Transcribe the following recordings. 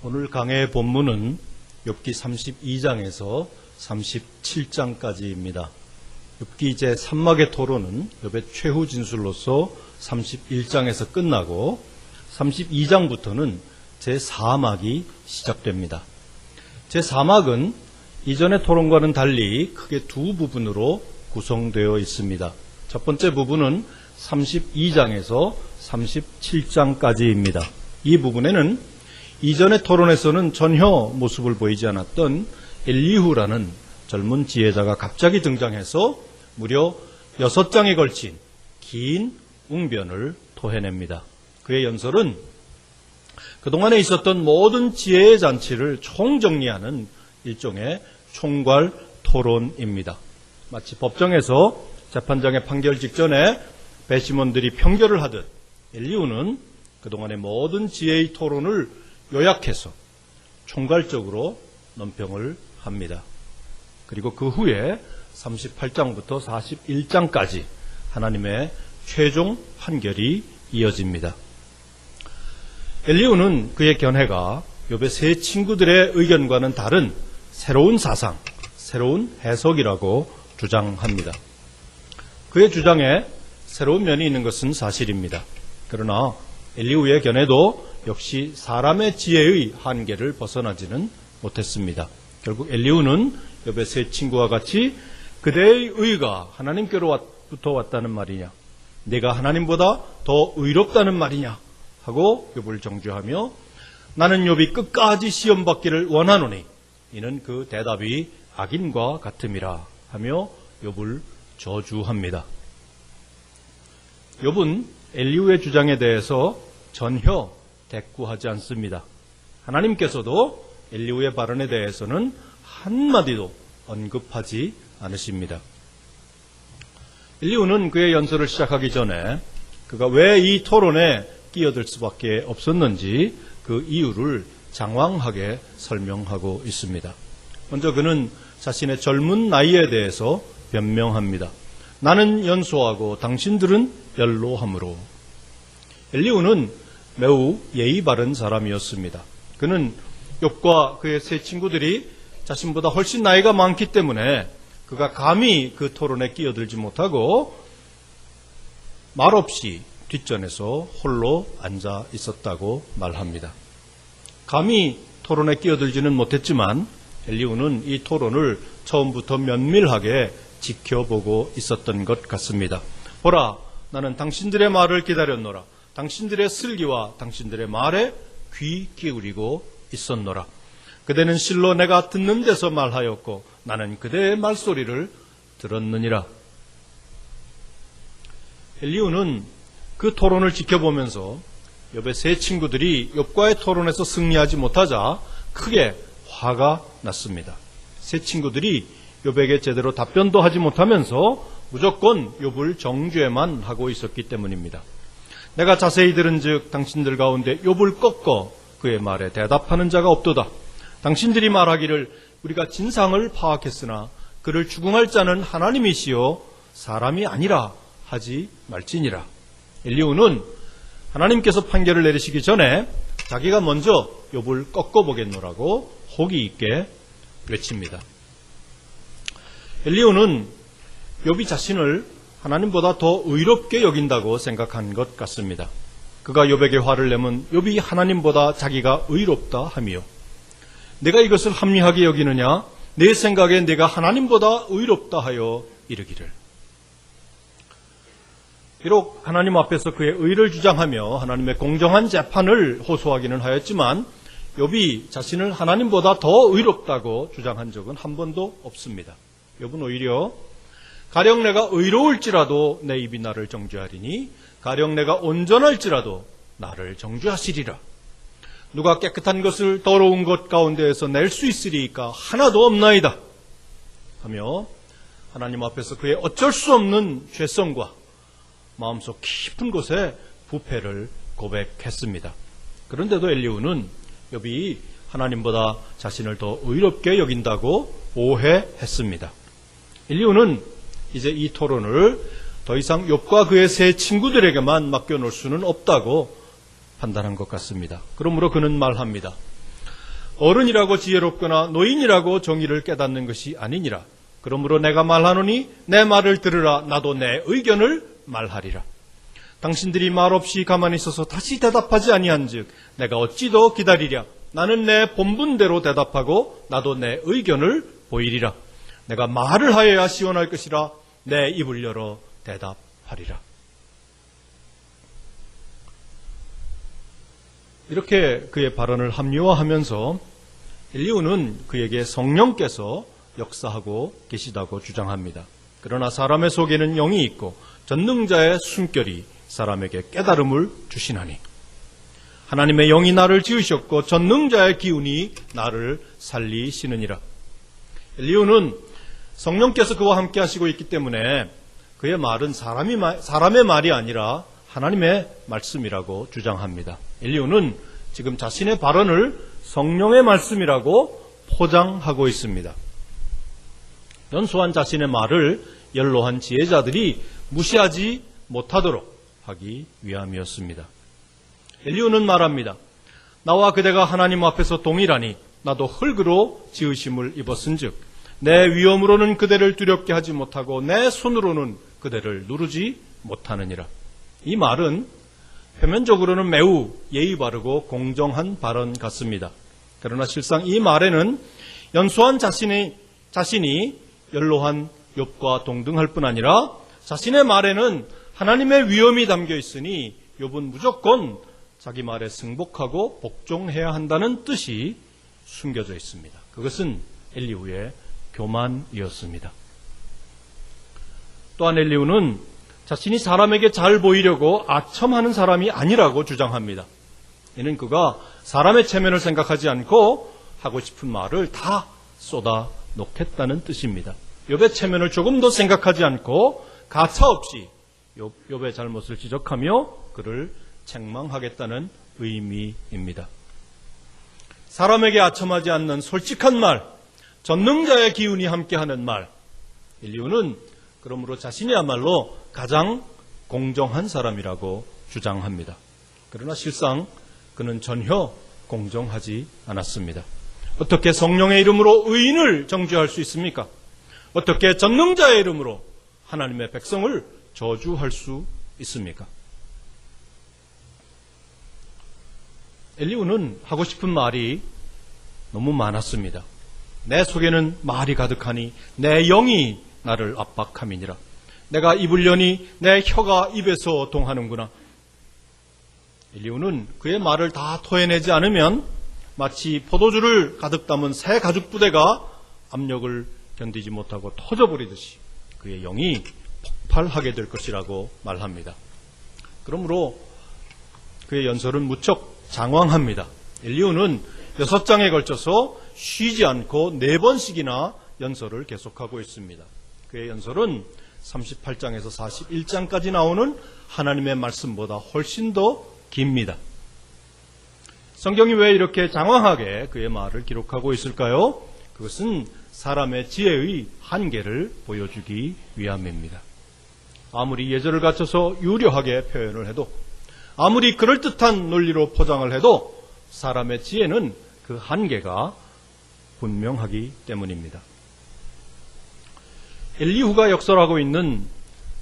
오늘 강해의 본문은 욥기 32장에서 37장까지입니다. 욥기 제3막의 토론은 욥의 최후 진술로서 31장에서 끝나고 32장부터는 제4막이 시작됩니다. 제4막은 이전의 토론과는 달리 크게 두 부분으로 구성되어 있습니다. 첫 번째 부분은 32장에서 37장까지입니다. 이 부분에는 이전의 토론에서는 전혀 모습을 보이지 않았던 엘리후라는 젊은 지혜자가 갑자기 등장해서 무려 6장에 걸친 긴 웅변을 토해냅니다. 그의 연설은 그동안에 있었던 모든 지혜의 잔치를 총정리하는 일종의 총괄 토론입니다. 마치 법정에서 재판장의 판결 직전에 배심원들이 평결을 하듯 엘리후는 그동안의 모든 지혜의 토론을 요약해서 총괄적으로 논평을 합니다. 그리고 그 후에 38장부터 41장까지 하나님의 최종 판결이 이어집니다. 엘리후는 그의 견해가 욥의 세 친구들의 의견과는 다른 새로운 사상, 새로운 해석이라고 주장합니다. 그의 주장에 새로운 면이 있는 것은 사실입니다. 그러나 엘리후의 견해도 역시 사람의 지혜의 한계를 벗어나지는 못했습니다. 결국 엘리후는 욥의 세 친구와 같이 그대의 의가 하나님께로부터 왔다는 말이냐, 내가 하나님보다 더 의롭다는 말이냐 하고 욥을 정죄하며 나는 욥이 끝까지 시험받기를 원하노니 이는 그 대답이 악인과 같음이라 하며 욥을 저주합니다. 욥은 엘리후의 주장에 대해서 전혀 대꾸하지 않습니다. 하나님께서도 엘리후의 발언에 대해서는 한마디도 언급하지 않으십니다. 엘리후는 그의 연설을 시작하기 전에 그가 왜 이 토론에 끼어들 수밖에 없었는지 그 이유를 장황하게 설명하고 있습니다. 먼저 그는 자신의 젊은 나이에 대해서 변명합니다. 나는 연소하고 당신들은 연로함으로. 엘리후는 매우 예의 바른 사람이었습니다. 그는 욥과 그의 세 친구들이 자신보다 훨씬 나이가 많기 때문에 그가 감히 그 토론에 끼어들지 못하고 말없이 뒷전에서 홀로 앉아 있었다고 말합니다. 감히 토론에 끼어들지는 못했지만 엘리후는 이 토론을 처음부터 면밀하게 지켜보고 있었던 것 같습니다. 보라, 나는 당신들의 말을 기다렸노라. 당신들의 슬기와 당신들의 말에 귀 기울이고 있었노라. 그대는 실로 내가 듣는 데서 말하였고 나는 그대의 말소리를 들었느니라. 엘리후는 그 토론을 지켜보면서 욥의 세 친구들이 욥과의 토론에서 승리하지 못하자 크게 화가 났습니다. 세 친구들이 욥에게 제대로 답변도 하지 못하면서 무조건 욥을 정죄만 하고 있었기 때문입니다. 내가 자세히 들은즉 당신들 가운데 욥을 꺾어 그의 말에 대답하는 자가 없도다. 당신들이 말하기를 우리가 진상을 파악했으나 그를 추궁할 자는 하나님이시요 사람이 아니라 하지 말지니라. 엘리후는 하나님께서 판결을 내리시기 전에 자기가 먼저 욥을 꺾어보겠노라고 호기 있게 외칩니다. 엘리후는 욥이 자신을 하나님보다 더 의롭게 여긴다고 생각한 것 같습니다. 그가 욥에게 화를 내면 욥이 하나님보다 자기가 의롭다 하며 내가 이것을 합리하게 여기느냐, 내 생각에 내가 하나님보다 의롭다 하여 이르기를. 비록 하나님 앞에서 그의 의를 주장하며 하나님의 공정한 재판을 호소하기는 하였지만 욥이 자신을 하나님보다 더 의롭다고 주장한 적은 한 번도 없습니다. 욥은 오히려 가령 내가 의로울지라도 내 입이 나를 정죄하리니 가령 내가 온전할지라도 나를 정죄하시리라. 누가 깨끗한 것을 더러운 것 가운데에서 낼 수 있으리까 하나도 없나이다 하며 하나님 앞에서 그의 어쩔 수 없는 죄성과 마음속 깊은 곳에 부패를 고백했습니다. 그런데도 엘리후는 욥이 하나님보다 자신을 더 의롭게 여긴다고 오해했습니다. 엘리후는 이제 이 토론을 더 이상 욥과 그의 세 친구들에게만 맡겨놓을 수는 없다고 판단한 것 같습니다. 그러므로 그는 말합니다. 어른이라고 지혜롭거나 노인이라고 정의를 깨닫는 것이 아니니라. 그러므로 내가 말하노니 내 말을 들으라. 나도 내 의견을 말하리라. 당신들이 말없이 가만히 있어서 다시 대답하지 아니한즉 내가 어찌 더 기다리랴. 나는 내 본분대로 대답하고 나도 내 의견을 보이리라. 내가 말을 하여야 시원할 것이라. 내 입을 열어 대답하리라. 이렇게 그의 발언을 합리화하면서 엘리후는 그에게 성령께서 역사하고 계시다고 주장합니다. 그러나 사람의 속에는 영이 있고 전능자의 숨결이 사람에게 깨달음을 주시나니 하나님의 영이 나를 지으셨고 전능자의 기운이 나를 살리시느니라. 엘리후는 성령께서 그와 함께 하시고 있기 때문에 그의 말은 사람의 말이 아니라 하나님의 말씀이라고 주장합니다. 엘리후는 지금 자신의 발언을 성령의 말씀이라고 포장하고 있습니다. 연소한 자신의 말을 연로한 지혜자들이 무시하지 못하도록 하기 위함이었습니다. 엘리후는 말합니다. 나와 그대가 하나님 앞에서 동일하니 나도 흙으로 지으심을 입었은즉 내 위엄으로는 그대를 두렵게 하지 못하고 내 손으로는 그대를 누르지 못하느니라. 이 말은 표면적으로는 매우 예의 바르고 공정한 발언 같습니다. 그러나 실상 이 말에는 연소한 자신이 연로한 욥과 동등할 뿐 아니라 자신의 말에는 하나님의 위엄이 담겨 있으니 욥은 무조건 자기 말에 승복하고 복종해야 한다는 뜻이 숨겨져 있습니다. 그것은 엘리후의 교만이었습니다. 또한 엘리후는 자신이 사람에게 잘 보이려고 아첨하는 사람이 아니라고 주장합니다. 이는 그가 사람의 체면을 생각하지 않고 하고 싶은 말을 다 쏟아 놓겠다는 뜻입니다. 욥의 체면을 조금 더 생각하지 않고 가차없이 욥의 잘못을 지적하며 그를 책망하겠다는 의미입니다. 사람에게 아첨하지 않는 솔직한 말, 전능자의 기운이 함께하는 말, 엘리후는 그러므로 자신이야말로 가장 공정한 사람이라고 주장합니다. 그러나 실상 그는 전혀 공정하지 않았습니다. 어떻게 성령의 이름으로 의인을 정죄할 수 있습니까? 어떻게 전능자의 이름으로 하나님의 백성을 저주할 수 있습니까? 엘리후는 하고 싶은 말이 너무 많았습니다. 내 속에는 말이 가득하니 내 영이 나를 압박함이니라. 내가 입을 여니 내 혀가 입에서 동하는구나. 엘리후는 그의 말을 다 토해내지 않으면 마치 포도주를 가득 담은 새 가죽 부대가 압력을 견디지 못하고 터져버리듯이 그의 영이 폭발하게 될 것이라고 말합니다. 그러므로 그의 연설은 무척 장황합니다. 엘리후는 6장에 걸쳐서 쉬지 않고 4번씩이나 연설을 계속하고 있습니다. 그의 연설은 38장에서 41장까지 나오는 하나님의 말씀보다 훨씬 더 깁니다. 성경이 왜 이렇게 장황하게 그의 말을 기록하고 있을까요? 그것은 사람의 지혜의 한계를 보여주기 위함입니다. 아무리 예절을 갖춰서 유려하게 표현을 해도, 아무리 그럴듯한 논리로 포장을 해도 사람의 지혜는 그 한계가 분명하기 때문입니다. 엘리후가 역설하고 있는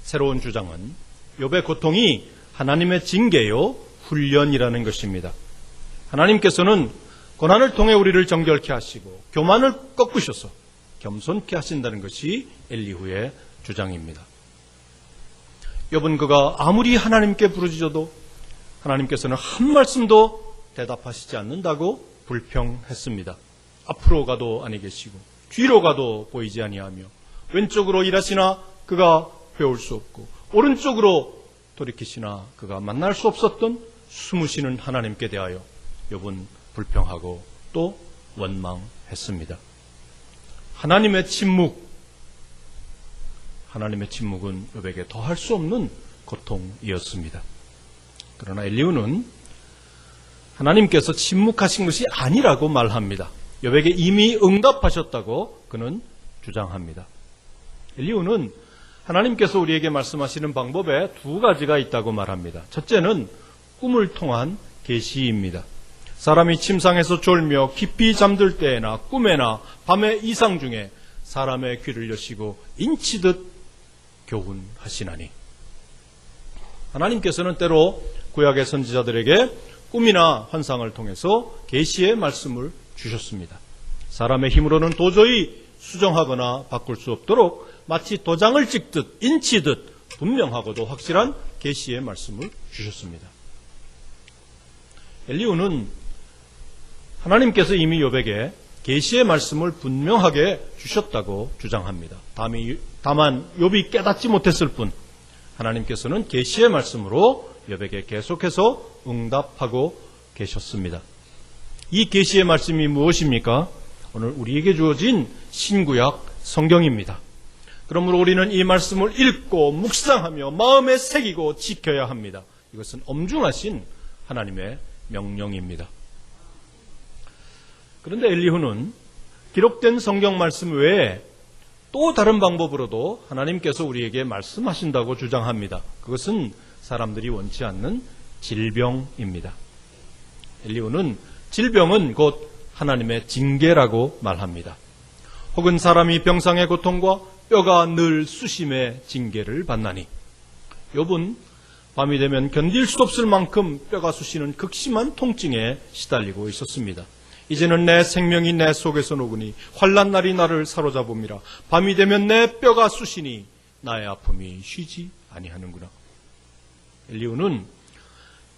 새로운 주장은 욥의 고통이 하나님의 징계요 훈련이라는 것입니다. 하나님께서는 고난을 통해 우리를 정결케 하시고 교만을 꺾으셔서 겸손케 하신다는 것이 엘리후의 주장입니다. 욥은 그가 아무리 하나님께 부르짖어도 하나님께서는 한 말씀도 대답하시지 않는다고 불평했습니다. 앞으로 가도 아니 계시고 뒤로 가도 보이지 아니하며 왼쪽으로 일하시나 그가 배울 수 없고 오른쪽으로 돌이키시나 그가 만날 수 없었던 숨으시는 하나님께 대하여 욥은 불평하고 또 원망했습니다. 하나님의 침묵은 욥에게 더할 수 없는 고통이었습니다. 그러나 엘리후는 하나님께서 침묵하신 것이 아니라고 말합니다. 욥에게 이미 응답하셨다고 그는 주장합니다. 엘리후는 하나님께서 우리에게 말씀하시는 방법에 2가지가 있다고 말합니다. 첫째는 꿈을 통한 계시입니다. 사람이 침상에서 졸며 깊이 잠들 때에나 꿈에나 밤의 이상 중에 사람의 귀를 여시고 인치듯 교훈하시나니. 하나님께서는 때로 구약의 선지자들에게 꿈이나 환상을 통해서 계시의 말씀을 주셨습니다. 사람의 힘으로는 도저히 수정하거나 바꿀 수 없도록 마치 도장을 찍듯 인치듯 분명하고도 확실한 계시의 말씀을 주셨습니다. 엘리후는 하나님께서 이미 욥에게 계시의 말씀을 분명하게 주셨다고 주장합니다. 다만 욥이 깨닫지 못했을 뿐 하나님께서는 계시의 말씀으로 욥에게 계속해서 응답하고 계셨습니다. 이 계시의 말씀이 무엇입니까? 오늘 우리에게 주어진 신구약 성경입니다. 그러므로 우리는 이 말씀을 읽고 묵상하며 마음에 새기고 지켜야 합니다. 이것은 엄중하신 하나님의 명령입니다. 그런데 엘리후는 기록된 성경 말씀 외에 또 다른 방법으로도 하나님께서 우리에게 말씀하신다고 주장합니다. 그것은 사람들이 원치 않는 질병입니다. 엘리후는 질병은 곧 하나님의 징계라고 말합니다. 혹은 사람이 병상의 고통과 뼈가 늘 수심의 징계를 받나니. 욥은 밤이 되면 견딜 수 없을 만큼 뼈가 쑤시는 극심한 통증에 시달리고 있었습니다. 이제는 내 생명이 내 속에서 녹으니 환난 날이 나를 사로잡음이라. 밤이 되면 내 뼈가 쑤시니 나의 아픔이 쉬지 아니하는구나. 엘리후는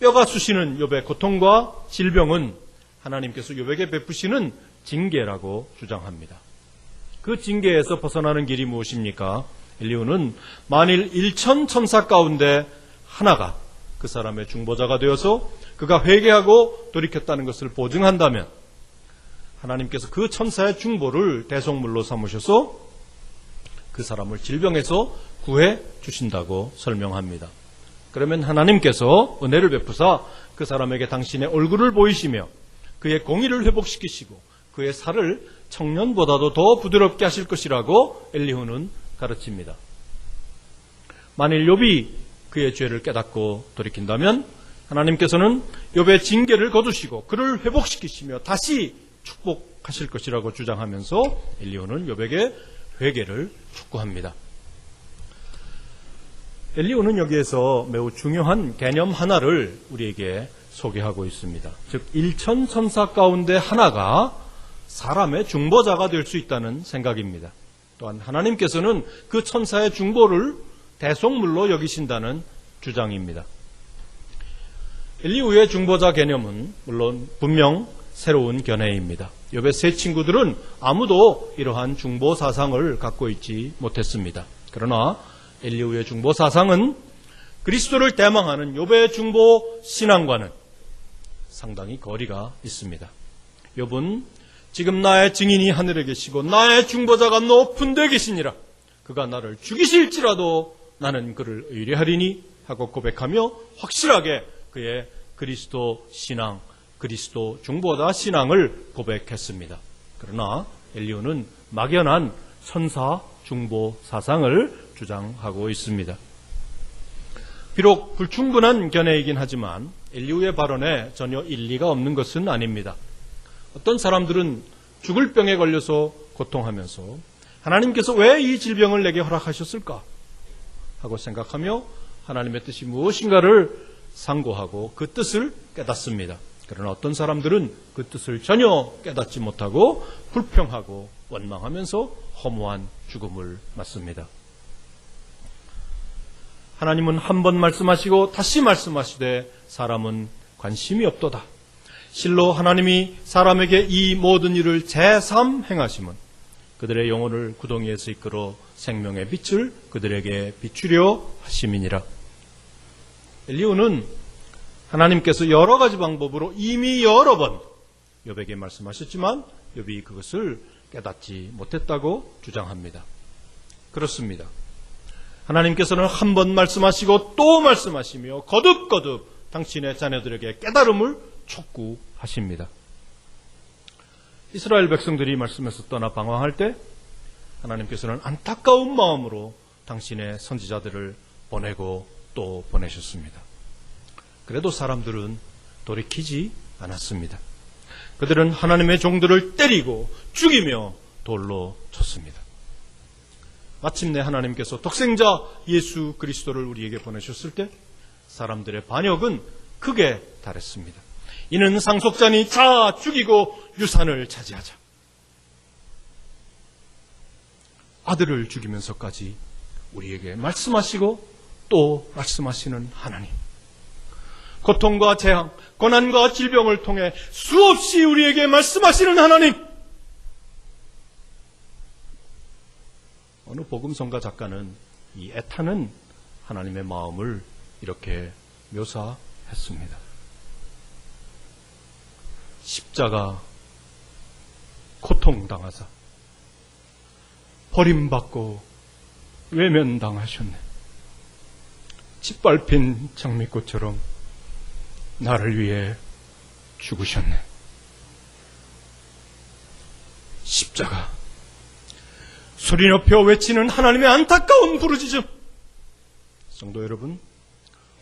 뼈가 쑤시는 욥의 고통과 질병은 하나님께서 욥에게 베푸시는 징계라고 주장합니다. 그 징계에서 벗어나는 길이 무엇입니까? 엘리후는 만일 1000 천사 가운데 하나가 그 사람의 중보자가 되어서 그가 회개하고 돌이켰다는 것을 보증한다면 하나님께서 그 천사의 중보를 대속물로 삼으셔서 그 사람을 질병에서 구해 주신다고 설명합니다. 그러면 하나님께서 은혜를 베푸사 그 사람에게 당신의 얼굴을 보이시며 그의 공의를 회복시키시고 그의 살을 청년보다도 더 부드럽게 하실 것이라고 엘리후는 가르칩니다. 만일 욥이 그의 죄를 깨닫고 돌이킨다면 하나님께서는 욥의 징계를 거두시고 그를 회복시키시며 다시 축복하실 것이라고 주장하면서 엘리후는 욥에게 회개를 촉구합니다. 엘리후는 여기에서 매우 중요한 개념 하나를 우리에게 소개하고 있습니다. 즉 1000 천사 가운데 하나가 사람의 중보자가 될 수 있다는 생각입니다. 또한 하나님께서는 그 천사의 중보를 대속물로 여기신다는 주장입니다. 엘리후의 중보자 개념은 물론 분명 새로운 견해입니다. 욥의 세 친구들은 아무도 이러한 중보 사상을 갖고 있지 못했습니다. 그러나 엘리후의 중보 사상은 그리스도를 대망하는 욥의 중보 신앙과는 상당히 거리가 있습니다. 욥은 지금 나의 증인이 하늘에 계시고 나의 중보자가 높은 데 계시니라. 그가 나를 죽이실지라도 나는 그를 의뢰하리니 하고 고백하며 확실하게 그의 그리스도 신앙, 그리스도 중보자 신앙을 고백했습니다. 그러나 엘리후는 막연한 천사 중보 사상을 주장하고 있습니다. 비록 불충분한 견해이긴 하지만 엘리후의 발언에 전혀 일리가 없는 것은 아닙니다. 어떤 사람들은 죽을 병에 걸려서 고통하면서 하나님께서 왜 이 질병을 내게 허락하셨을까 하고 생각하며 하나님의 뜻이 무엇인가를 상고하고 그 뜻을 깨닫습니다. 그러나 어떤 사람들은 그 뜻을 전혀 깨닫지 못하고 불평하고 원망하면서 허무한 죽음을 맞습니다. 하나님은 한 번 말씀하시고 다시 말씀하시되 사람은 관심이 없도다. 실로 하나님이 사람에게 이 모든 일을 제3 행하심은 그들의 영혼을 구덩이에서 이끌어 생명의 빛을 그들에게 비추려 하심이니라. 엘리후는 하나님께서 여러 가지 방법으로 이미 여러 번 욥에게 말씀하셨지만 욥이 그것을 깨닫지 못했다고 주장합니다. 그렇습니다. 하나님께서는 한 번 말씀하시고 또 말씀하시며 거듭거듭 당신의 자녀들에게 깨달음을 촉구하십니다. 이스라엘 백성들이 말씀에서 떠나 방황할 때 하나님께서는 안타까운 마음으로 당신의 선지자들을 보내고 또 보내셨습니다. 그래도 사람들은 돌이키지 않았습니다. 그들은 하나님의 종들을 때리고 죽이며 돌로 쳤습니다. 마침내 하나님께서 독생자 예수 그리스도를 우리에게 보내셨을 때 사람들의 반역은 극에 달했습니다. 이는 상속자니 자 죽이고 유산을 차지하자. 아들을 죽이면서까지 우리에게 말씀하시고 또 말씀하시는 하나님. 고통과 재앙, 고난과 질병을 통해 수없이 우리에게 말씀하시는 하나님. 어느 복음성가 작가는 이 애타는 하나님의 마음을 이렇게 묘사했습니다. 십자가 고통당하사 버림받고 외면당하셨네. 짓밟힌 장미꽃처럼 나를 위해 죽으셨네. 십자가. 소리 높여 외치는 하나님의 안타까운 부르짖음. 성도 여러분,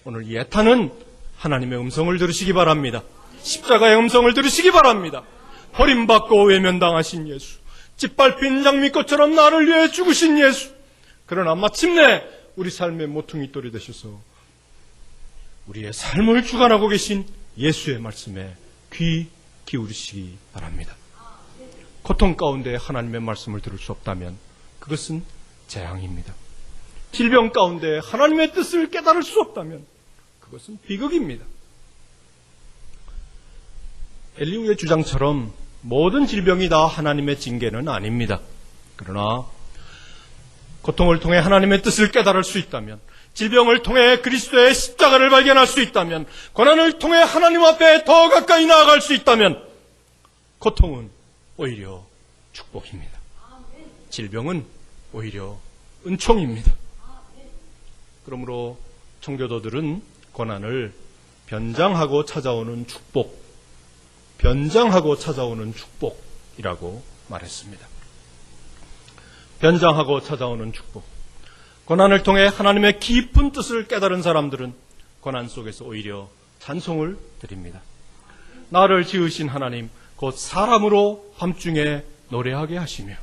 오늘 이 애타는 하나님의 음성을 들으시기 바랍니다. 십자가의 음성을 들으시기 바랍니다. 버림받고 외면당하신 예수, 짓밟힌 장미꽃처럼 나를 위해 죽으신 예수. 그러나 마침내 우리 삶의 모퉁이돌이 되셔서 우리의 삶을 주관하고 계신 예수의 말씀에 귀 기울이시기 바랍니다. 고통 가운데 하나님의 말씀을 들을 수 없다면 그것은 재앙입니다. 질병 가운데 하나님의 뜻을 깨달을 수 없다면 그것은 비극입니다. 엘리후의 주장처럼 모든 질병이 다 하나님의 징계는 아닙니다. 그러나 고통을 통해 하나님의 뜻을 깨달을 수 있다면, 질병을 통해 그리스도의 십자가를 발견할 수 있다면, 고난을 통해 하나님 앞에 더 가까이 나아갈 수 있다면 고통은 오히려 축복입니다. 질병은 오히려 은총입니다. 그러므로 청교도들은 고난을 변장하고 찾아오는 축복, 변장하고 찾아오는 축복이라고 말했습니다. 변장하고 찾아오는 축복. 고난을 통해 하나님의 깊은 뜻을 깨달은 사람들은 고난 속에서 오히려 찬송을 드립니다. 나를 지으신 하나님, 곧 사람으로 밤중에 노래하게 하시며.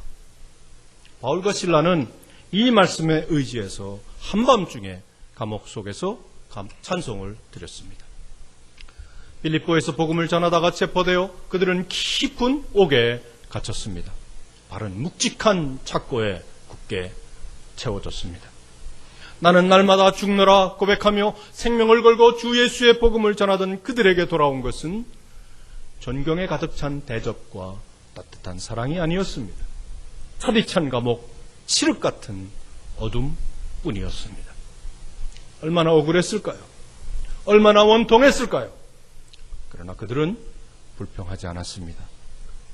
바울과 실라는 이 말씀에 의지해서 한밤중에 감옥 속에서 찬송을 드렸습니다. 빌립보에서 복음을 전하다가 체포되어 그들은 깊은 옥에 갇혔습니다. 바른 묵직한 착고에 굳게 채워졌습니다. 나는 날마다 죽노라 고백하며 생명을 걸고 주 예수의 복음을 전하던 그들에게 돌아온 것은 존경에 가득 찬 대접과 따뜻한 사랑이 아니었습니다. 차디찬 감옥, 칠흑 같은 어둠뿐이었습니다. 얼마나 억울했을까요? 얼마나 원통했을까요? 그러나 그들은 불평하지 않았습니다.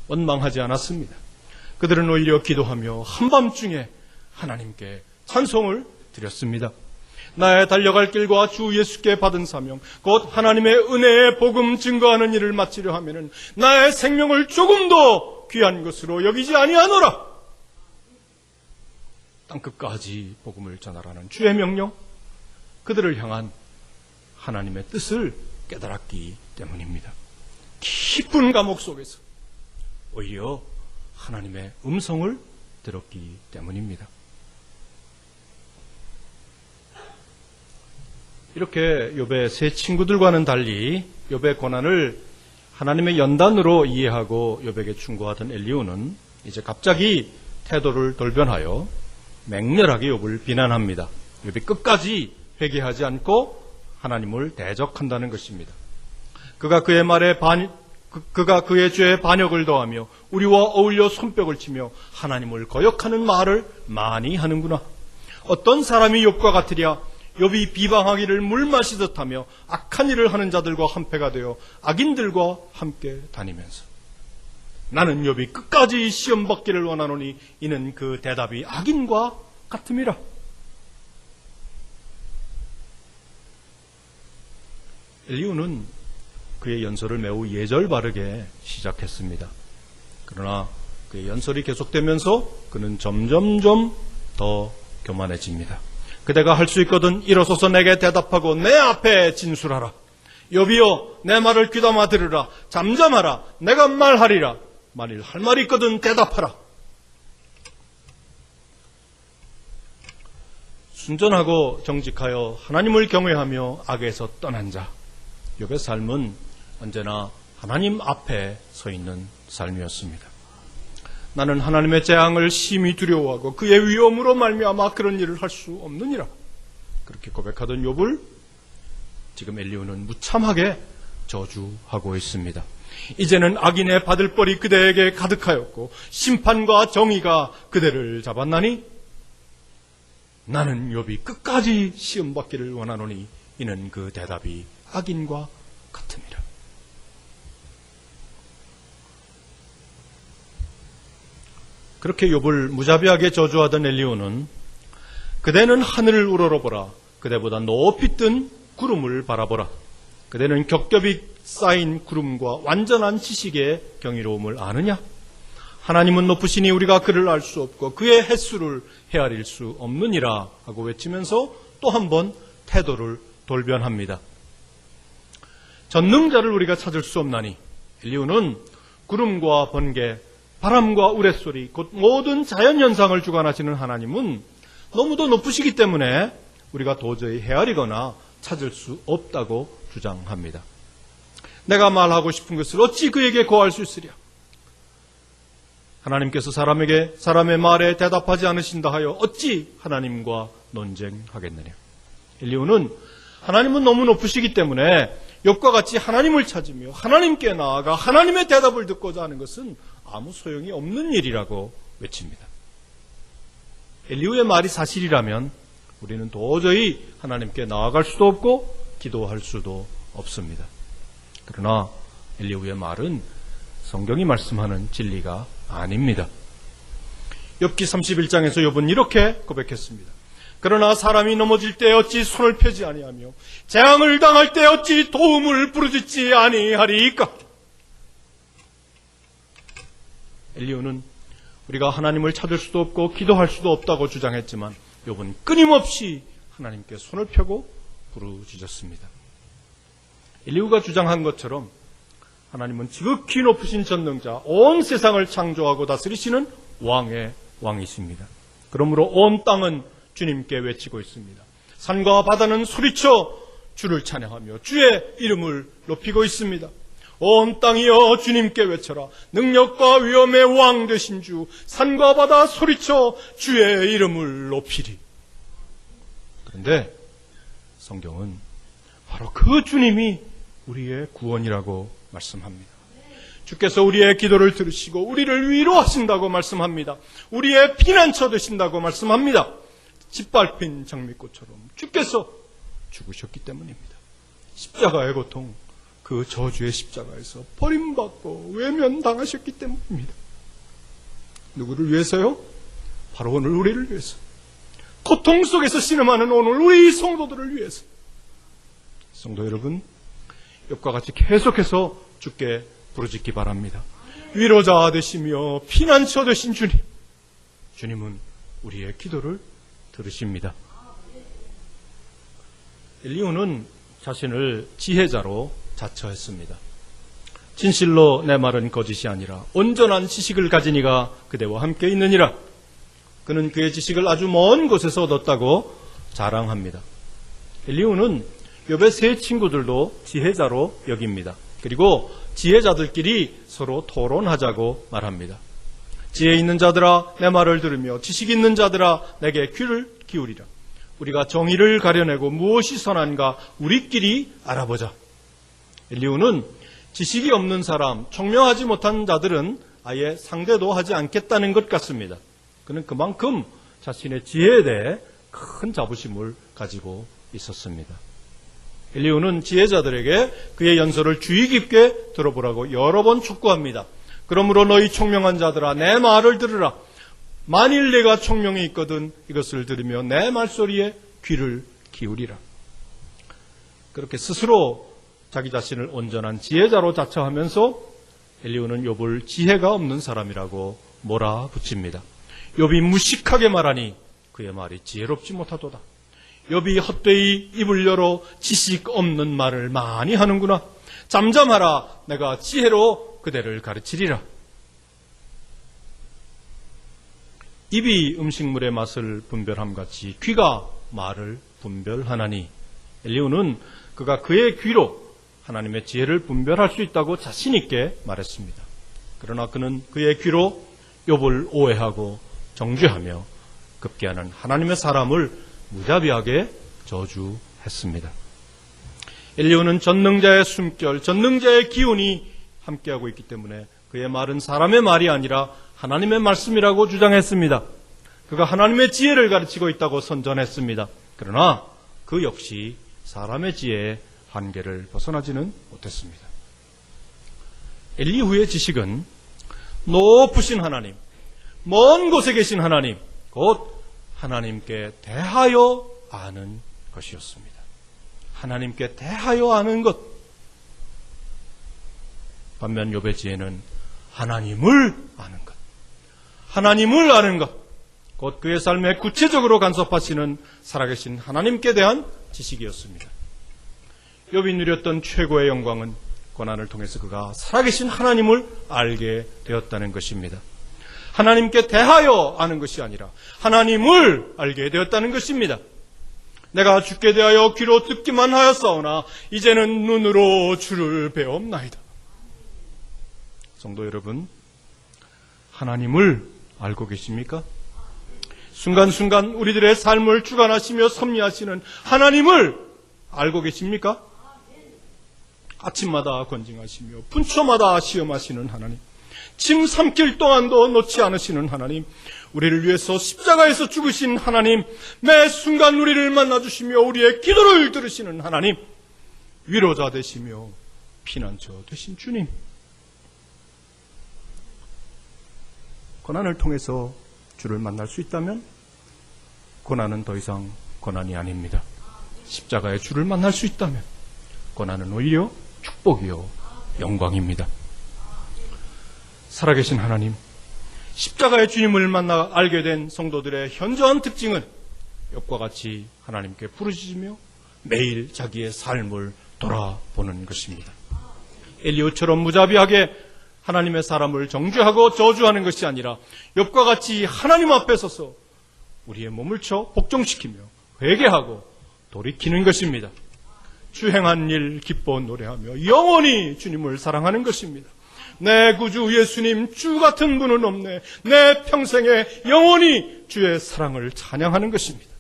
원망하지 않았습니다. 그들은 오히려 기도하며 한밤중에 하나님께 찬송을 드렸습니다. 나의 달려갈 길과 주 예수께 받은 사명, 곧 하나님의 은혜의 복음 증거하는 일을 마치려 하면은 나의 생명을 조금도 귀한 것으로 여기지 아니하노라. 땅끝까지 복음을 전하라는 주의 명령, 그들을 향한 하나님의 뜻을 깨달았기 때문입니다. 깊은 감옥 속에서 오히려 하나님의 음성을 들었기 때문입니다. 이렇게 욥의 세 친구들과는 달리 욥의 고난을 하나님의 연단으로 이해하고 욥에게 충고하던 엘리후는 이제 갑자기 태도를 돌변하여 맹렬하게 욥을 비난합니다. 욥이 끝까지 회개하지 않고 하나님을 대적한다는 것입니다. 그가 그의 죄에 반역을 더하며 우리와 어울려 손뼉을 치며 하나님을 거역하는 말을 많이 하는구나. 어떤 사람이 욥과 같으랴. 욥이 비방하기를 물 마시듯 하며 악한 일을 하는 자들과 한패가 되어 악인들과 함께 다니면서. 나는 욥이 끝까지 시험 받기를 원하노니 이는 그 대답이 악인과 같음이라. 엘리후는 그의 연설을 매우 예절 바르게 시작했습니다. 그러나 그의 연설이 계속되면서 그는 점점점 더 교만해집니다. 그대가 할 수 있거든 일어서서 내게 대답하고 내 앞에 진술하라. 욥이여 내 말을 귀담아 들으라. 잠잠하라. 내가 말하리라. 만일 할 말이 있거든 대답하라. 순전하고 정직하여 하나님을 경외하며 악에서 떠난 자. 욥의 삶은 언제나 하나님 앞에 서 있는 삶이었습니다. 나는 하나님의 재앙을 심히 두려워하고 그의 위험으로 말미암아 그런 일을 할 수 없느니라. 그렇게 고백하던 욥을 지금 엘리후는 무참하게 저주하고 있습니다. 이제는 악인의 받을 벌이 그대에게 가득하였고 심판과 정의가 그대를 잡았나니 나는 욥이 끝까지 시험받기를 원하노니 이는 그 대답이 악인과 같음이라. 그렇게 욥을 무자비하게 저주하던 엘리후는 그대는 하늘을 우러러보라. 그대보다 높이 뜬 구름을 바라보라. 그대는 겹겹이 쌓인 구름과 완전한 지식의 경이로움을 아느냐? 하나님은 높으시니 우리가 그를 알 수 없고 그의 횟수를 헤아릴 수 없느니라 하고 외치면서 또 한 번 태도를 돌변합니다. 전능자를 우리가 찾을 수 없나니 엘리후는 구름과 번개, 바람과 우레소리, 곧 모든 자연현상을 주관하시는 하나님은 너무도 높으시기 때문에 우리가 도저히 헤아리거나 찾을 수 없다고 주장합니다. 내가 말하고 싶은 것을 어찌 그에게 고할 수 있으랴? 하나님께서 사람의 말에 대답하지 않으신다 하여 어찌 하나님과 논쟁하겠느냐? 엘리후는 하나님은 너무 높으시기 때문에 욥과 같이 하나님을 찾으며 하나님께 나아가 하나님의 대답을 듣고자 하는 것은 아무 소용이 없는 일이라고 외칩니다. 엘리후의 말이 사실이라면 우리는 도저히 하나님께 나아갈 수도 없고 기도할 수도 없습니다. 그러나 엘리후의 말은 성경이 말씀하는 진리가 아닙니다. 욥기 31장에서 욥은 이렇게 고백했습니다. 그러나 사람이 넘어질 때 어찌 손을 펴지 아니하며 재앙을 당할 때 어찌 도움을 부르짖지 아니하리까? 엘리후는 우리가 하나님을 찾을 수도 없고 기도할 수도 없다고 주장했지만 욥은 끊임없이 하나님께 손을 펴고 부르짖었습니다. 엘리후가 주장한 것처럼 하나님은 지극히 높으신 전능자, 온 세상을 창조하고 다스리시는 왕의 왕이십니다. 그러므로 온 땅은 주님께 외치고 있습니다. 산과 바다는 소리쳐 주를 찬양하며 주의 이름을 높이고 있습니다. 온 땅이여 주님께 외쳐라. 능력과 위엄의 왕 되신 주, 산과 바다 소리쳐 주의 이름을 높이리. 그런데 성경은 바로 그 주님이 우리의 구원이라고 말씀합니다. 주께서 우리의 기도를 들으시고 우리를 위로하신다고 말씀합니다. 우리의 피난처 되신다고 말씀합니다. 짓밟힌 장미꽃처럼 주께서 죽으셨기 때문입니다. 십자가의 고통, 그 저주의 십자가에서 버림받고 외면당하셨기 때문입니다. 누구를 위해서요? 바로 오늘 우리를 위해서. 고통 속에서 신음하는 오늘 우리 성도들을 위해서. 성도 여러분, 욥과 같이 계속해서 주께 부르짖기 바랍니다. 위로자 되시며 피난처 되신 주님, 주님은 우리의 기도를 들으십니다. 엘리후는 자신을 지혜자로 자처했습니다. 진실로 내 말은 거짓이 아니라 온전한 지식을 가진 이가 그대와 함께 있느니라. 그는 그의 지식을 아주 먼 곳에서 얻었다고 자랑합니다. 엘리후는 욥의 세 친구들도 지혜자로 여깁니다. 그리고 지혜자들끼리 서로 토론하자고 말합니다. 지혜 있는 자들아 내 말을 들으며 지식 있는 자들아 내게 귀를 기울이라. 우리가 정의를 가려내고 무엇이 선한가 우리끼리 알아보자. 엘리후는 지식이 없는 사람, 총명하지 못한 자들은 아예 상대도 하지 않겠다는 것 같습니다. 그는 그만큼 자신의 지혜에 대해 큰 자부심을 가지고 있었습니다. 엘리후는 지혜자들에게 그의 연설을 주의 깊게 들어보라고 여러 번 촉구합니다. 그러므로 너희 총명한 자들아 내 말을 들으라. 만일 내가 총명이 있거든 이것을 들으며 내 말소리에 귀를 기울이라. 그렇게 스스로 자기 자신을 온전한 지혜자로 자처하면서 엘리후는 욥을 지혜가 없는 사람이라고 몰아붙입니다. 욥이 무식하게 말하니 그의 말이 지혜롭지 못하도다. 욥이 헛되이 입을 열어 지식 없는 말을 많이 하는구나. 잠잠하라. 내가 지혜로 그대를 가르치리라. 입이 음식물의 맛을 분별함같이 귀가 말을 분별하나니. 엘리후는 그가 그의 귀로 하나님의 지혜를 분별할 수 있다고 자신 있게 말했습니다. 그러나 그는 그의 귀로 욥을 오해하고 정죄하며 급기야는 하나님의 사람을 무자비하게 저주했습니다. 엘리후는 전능자의 숨결, 전능자의 기운이 함께하고 있기 때문에 그의 말은 사람의 말이 아니라 하나님의 말씀이라고 주장했습니다. 그가 하나님의 지혜를 가르치고 있다고 선전했습니다. 그러나 그 역시 사람의 지혜의 한계를 벗어나지는 못했습니다. 엘리후의 지식은 높으신 하나님, 먼 곳에 계신 하나님, 곧 하나님께 대하여 아는 것이었습니다. 하나님께 대하여 아는 것. 반면 욥의 지혜는 하나님을 아는 것. 하나님을 아는 것. 곧 그의 삶에 구체적으로 간섭하시는 살아계신 하나님께 대한 지식이었습니다. 욥이 누렸던 최고의 영광은 고난을 통해서 그가 살아계신 하나님을 알게 되었다는 것입니다. 하나님께 대하여 아는 것이 아니라 하나님을 알게 되었다는 것입니다. 내가 주께 대하여 귀로 듣기만 하였사오나 이제는 눈으로 주를 배옵나이다. 성도 여러분, 하나님을 알고 계십니까? 순간순간 우리들의 삶을 주관하시며 섭리하시는 하나님을 알고 계십니까? 아침마다 권징하시며 분초마다 시험하시는 하나님, 침 삼킬 동안도 놓지 않으시는 하나님, 우리를 위해서 십자가에서 죽으신 하나님, 매 순간 우리를 만나주시며 우리의 기도를 들으시는 하나님, 위로자 되시며 피난처 되신 주님, 고난을 통해서 주를 만날 수 있다면 고난은 더 이상 고난이 아닙니다. 십자가의 주를 만날 수 있다면 고난은 오히려 축복이요 영광입니다. 살아계신 하나님, 십자가의 주님을 만나 알게 된 성도들의 현저한 특징은 욥과 같이 하나님께 부르짖으며 매일 자기의 삶을 돌아보는 것입니다. 엘리후처럼 무자비하게 하나님의 사람을 정죄하고 저주하는 것이 아니라 욥과 같이 하나님 앞에 서서 우리의 몸을 쳐 복종시키며 회개하고 돌이키는 것입니다. 주 행한 일 기뻐 노래하며 영원히 주님을 사랑하는 것입니다. 내 구주 예수님, 주 같은 분은 없네. 내 평생에 영원히 주의 사랑을 찬양하는 것입니다.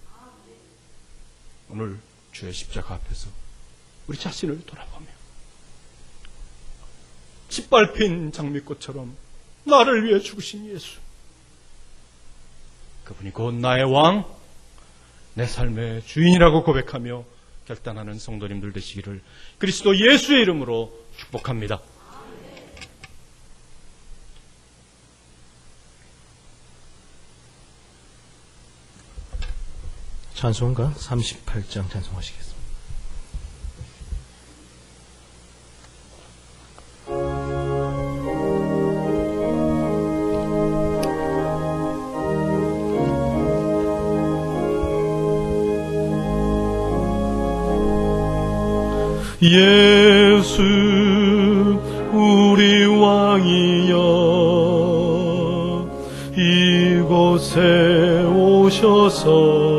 오늘 주의 십자가 앞에서 우리 자신을 돌아보며 짓밟힌 장미꽃처럼 나를 위해 죽으신 예수, 그분이 곧 나의 왕, 내 삶의 주인이라고 고백하며 결단하는 성도님들 되시기를 그리스도 예수의 이름으로 축복합니다. 찬송가 38장 찬송하시겠습니다. 예수 우리 왕이여 이곳에 오셔서